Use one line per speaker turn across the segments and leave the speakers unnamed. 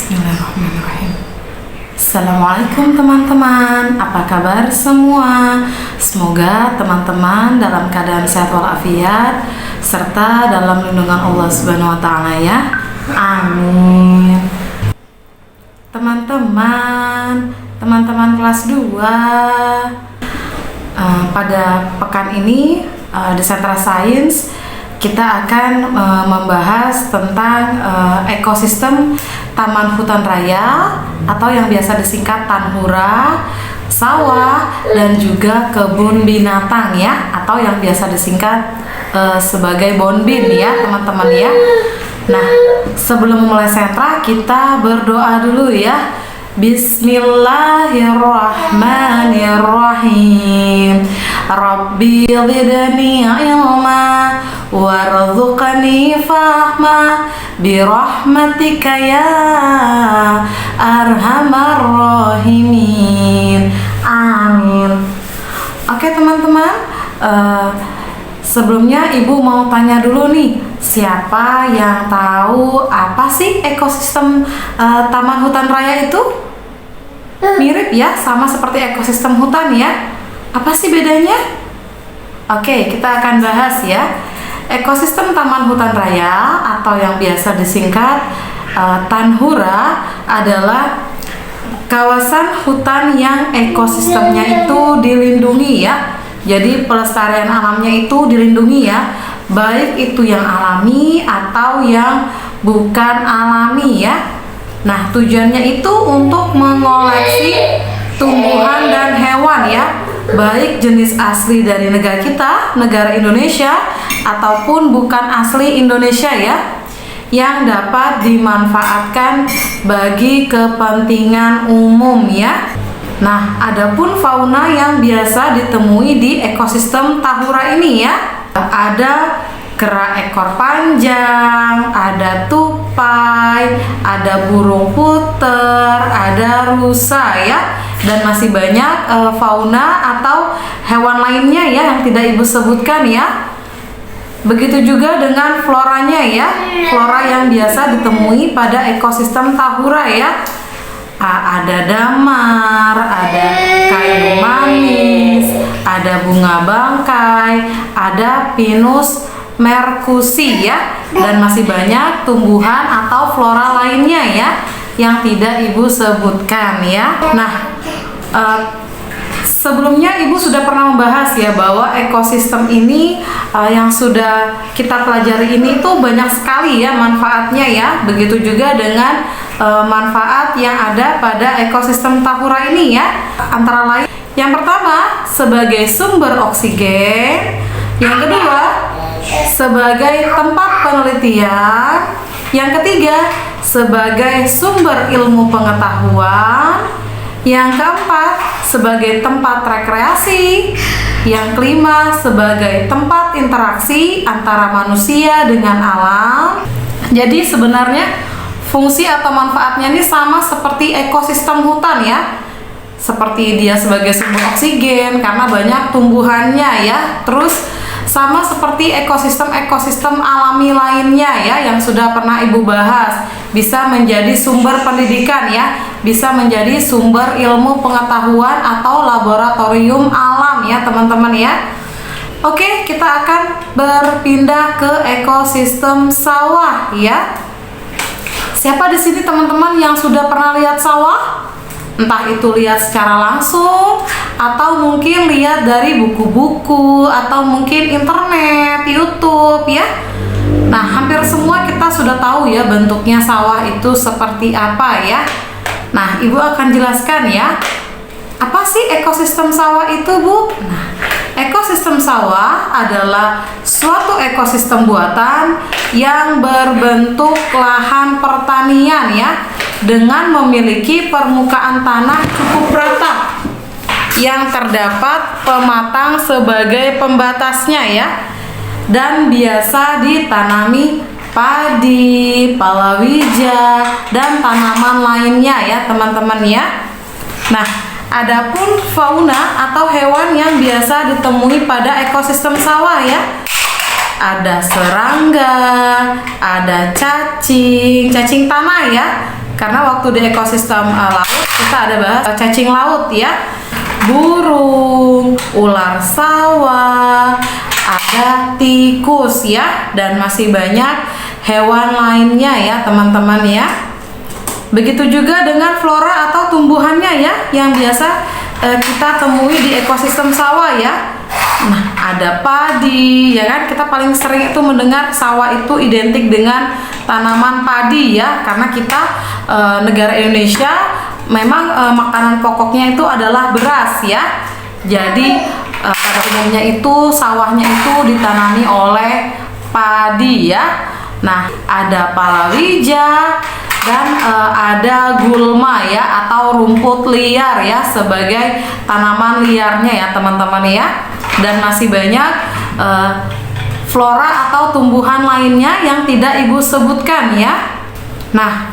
Bismillahirrahmanirrahim. Assalamualaikum teman-teman, apa kabar semua? Semoga teman-teman dalam keadaan sehat walafiat serta dalam lindungan Allah Subhanahu wa Ta'ala ya. Amin. Teman-teman kelas 2, pada pekan ini di Sentra Sains kita akan membahas tentang ekosistem Taman Hutan Raya atau yang biasa disingkat Tanhura, sawah, dan juga kebun binatang ya, atau yang biasa disingkat sebagai Bonbin ya teman-teman ya. Nah, sebelum memulai sentra kita berdoa dulu ya. Bismillahirrahmanirrahim. Rabbi zidni ilma warzuqni fahma birahmatika ya arhamar rahimin. Amin. Oke teman-teman, sebelumnya ibu mau tanya dulu nih, siapa yang tahu apa sih ekosistem Taman Hutan Raya itu? Mirip ya, sama seperti ekosistem hutan ya. Apa sih bedanya? Oke, kita akan bahas ya. Ekosistem Taman Hutan Raya atau yang biasa disingkat Tanhura adalah kawasan hutan yang ekosistemnya itu dilindungi ya. Jadi pelestarian alamnya itu dilindungi ya, baik itu yang alami atau yang bukan alami ya. Nah, tujuannya itu untuk mengoleksi tumbuhan dan hewan ya, baik jenis asli dari negara kita, negara Indonesia, ataupun bukan asli Indonesia ya, yang dapat dimanfaatkan bagi kepentingan umum ya. Nah, adapun fauna yang biasa ditemui di ekosistem Tanhura ini ya, ada kera ekor panjang, ada tupai, ada burung puter, ada rusa ya, dan masih banyak fauna atau hewan lainnya ya yang tidak ibu sebutkan ya. Begitu juga dengan floranya ya, flora yang biasa ditemui pada ekosistem Tanhura ya. Ada damar, ada kayu manis, ada bunga bangkai, ada pinus merkusi ya, dan masih banyak tumbuhan atau flora lainnya ya yang tidak ibu sebutkan ya. Nah, sebelumnya ibu sudah pernah membahas ya bahwa ekosistem ini yang sudah kita pelajari ini tuh banyak sekali ya manfaatnya ya. Begitu juga dengan manfaat yang ada pada ekosistem Tanhura ini ya. Antara lain, yang pertama sebagai sumber oksigen, yang kedua sebagai tempat penelitian, yang ketiga sebagai sumber ilmu pengetahuan, yang keempat sebagai tempat rekreasi, yang kelima sebagai tempat interaksi antara manusia dengan alam. Jadi sebenarnya fungsi atau manfaatnya ini sama seperti ekosistem hutan ya, seperti dia sebagai sumber oksigen karena banyak tumbuhannya ya, terus sama seperti ekosistem alami lainnya ya yang sudah pernah ibu bahas, bisa menjadi sumber pendidikan ya, bisa menjadi sumber ilmu pengetahuan atau laboratorium alam ya teman-teman ya. Oke, kita akan berpindah ke ekosistem sawah ya. Siapa di sini teman-teman yang sudah pernah lihat sawah? Entah itu lihat secara langsung atau mungkin lihat dari buku-buku atau mungkin internet, YouTube ya. Nah, hampir semua kita sudah tahu ya bentuknya sawah itu seperti apa ya. Nah, ibu akan jelaskan ya. Apa sih ekosistem sawah itu, Bu? Nah, ekosistem sawah adalah suatu ekosistem buatan yang berbentuk lahan pertanian ya, dengan memiliki permukaan tanah cukup rata yang terdapat pematang sebagai pembatasnya ya, dan biasa ditanami padi, palawija, dan tanaman lainnya ya teman-teman ya. Nah, adapun fauna atau hewan yang biasa ditemui pada ekosistem sawah ya, ada serangga, ada cacing tanah ya, karena waktu di ekosistem laut kita ada bahas cacing laut ya, burung, ular sawah, ada tikus ya, dan masih banyak hewan lainnya ya teman-teman ya. Begitu juga dengan flora atau tumbuhannya ya, yang biasa kita temui di ekosistem sawah ya. Nah, ada padi ya kan, kita paling sering itu mendengar sawah itu identik dengan tanaman padi ya, karena kita negara Indonesia memang makanan pokoknya itu adalah beras ya. Jadi pada umumnya itu sawahnya itu ditanami oleh padi ya. Nah, ada palawija dan ada gulma ya, atau rumput liar ya, sebagai tanaman liarnya ya teman-teman ya. Dan masih banyak flora atau tumbuhan lainnya yang tidak ibu sebutkan ya. Nah,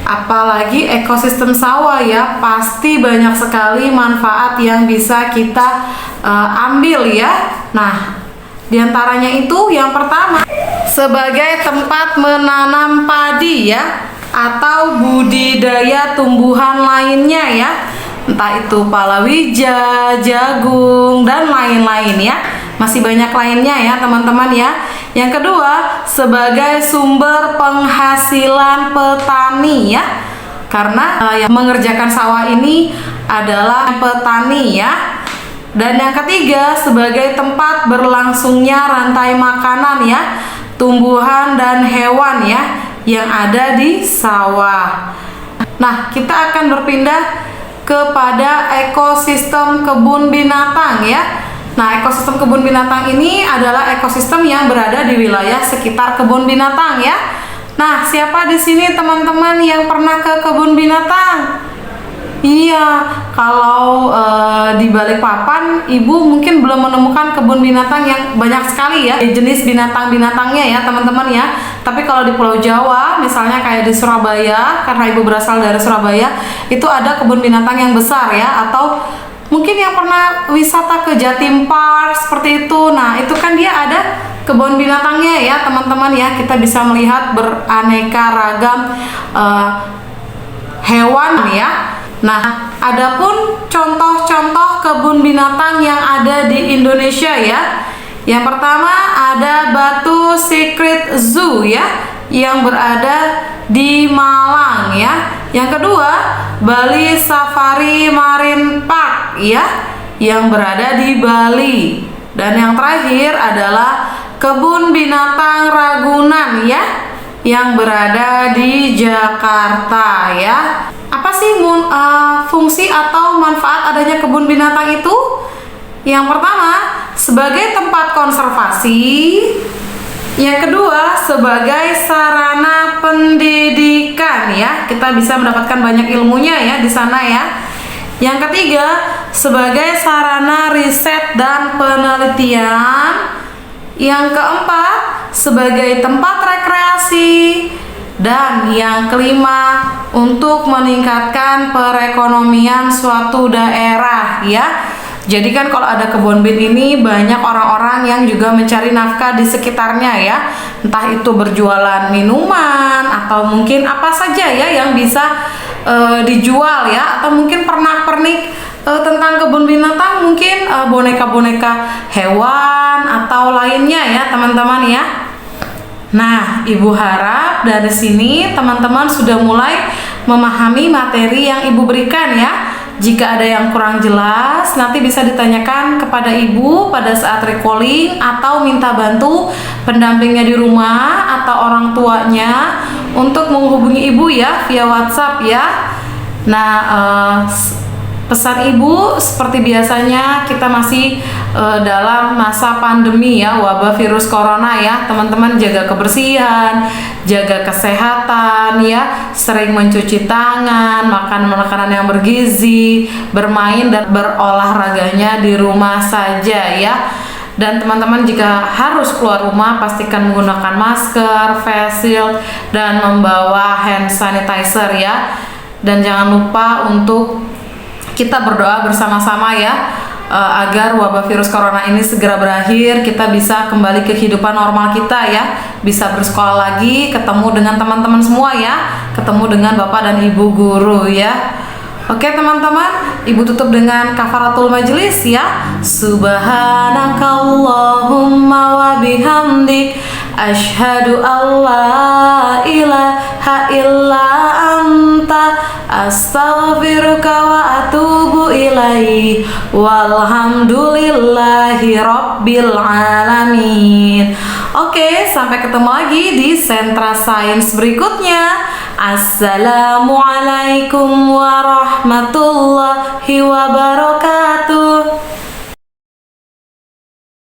apalagi ekosistem sawah ya, pasti banyak sekali manfaat yang bisa kita ambil ya. Nah, diantaranya itu yang pertama, sebagai tempat menanam padi ya, atau budidaya tumbuhan lainnya ya, entah itu palawija, jagung, dan lain-lain ya. Masih banyak lainnya ya teman-teman ya. Yang kedua, sebagai sumber penghasilan petani ya, karena yang mengerjakan sawah ini adalah petani ya. Dan yang ketiga, sebagai tempat berlangsungnya rantai makanan ya, tumbuhan dan hewan ya, yang ada di sawah. Nah, kita akan berpindah kepada ekosistem kebun binatang ya. Nah, ekosistem kebun binatang ini adalah ekosistem yang berada di wilayah sekitar kebun binatang ya. Nah, siapa di sini teman-teman yang pernah ke kebun binatang? Iya, kalau di Balikpapan ibu mungkin belum menemukan kebun binatang yang banyak sekali ya jenis binatang-binatangnya ya teman-teman ya. Tapi kalau di Pulau Jawa, misalnya kayak di Surabaya, karena ibu berasal dari Surabaya, itu ada kebun binatang yang besar ya. Atau mungkin yang pernah wisata ke Jatim Park seperti itu. Nah, itu kan dia ada kebun binatangnya ya teman-teman ya. Kita bisa melihat beraneka ragam hewan ya. Nah, adapun contoh-contoh kebun binatang yang ada di Indonesia ya. Yang pertama ada Batu Secret Zoo ya, yang berada di Malang ya. Yang kedua, Bali Safari Marine Park ya, yang berada di Bali. Dan yang terakhir adalah Kebun Binatang Ragunan ya, yang berada di Jakarta ya. Apa sih fungsi atau manfaat adanya kebun binatang itu? Yang pertama, sebagai tempat konservasi. Yang kedua, sebagai sarana pendidikan ya. Kita bisa mendapatkan banyak ilmunya ya di sana ya. Yang ketiga, sebagai sarana riset dan penelitian. Yang keempat, sebagai tempat rekreasi. Dan yang kelima, untuk meningkatkan perekonomian suatu daerah ya. Jadi kan kalau ada kebun bin ini banyak orang-orang yang juga mencari nafkah di sekitarnya ya. Entah itu berjualan minuman atau mungkin apa saja ya yang bisa dijual ya. Atau mungkin pernak-pernik tentang kebun binatang, mungkin boneka-boneka hewan atau lainnya ya teman-teman ya. Nah, ibu harap dari sini teman-teman sudah mulai memahami materi yang ibu berikan ya. Jika ada yang kurang jelas, nanti bisa ditanyakan kepada ibu pada saat recalling atau minta bantu pendampingnya di rumah atau orang tuanya untuk menghubungi ibu ya via WhatsApp ya. Nah, pesan ibu seperti biasanya, kita masih dalam masa pandemi ya, wabah virus corona ya teman-teman. Jaga kebersihan, jaga kesehatan ya, sering mencuci tangan, makan makanan yang bergizi, bermain dan berolahraganya di rumah saja ya. Dan teman-teman jika harus keluar rumah, pastikan menggunakan masker, face shield, dan membawa hand sanitizer ya. Dan jangan lupa untuk kita berdoa bersama-sama ya, agar wabah virus corona ini segera berakhir, kita bisa kembali ke kehidupan normal kita ya, bisa bersekolah lagi, ketemu dengan teman-teman semua ya, ketemu dengan bapak dan ibu guru ya. Oke teman-teman, ibu tutup dengan kafaratul majelis ya. Subhanakallahumma wa bihamdik, asyhadu alla ilaha illa anta, astaghfiruka wa atubu ilaih, walhamdulillahi rabbil alamin. Oke, sampai ketemu lagi di Sentra Sains berikutnya. Assalamualaikum warahmatullahi wabarakatuh.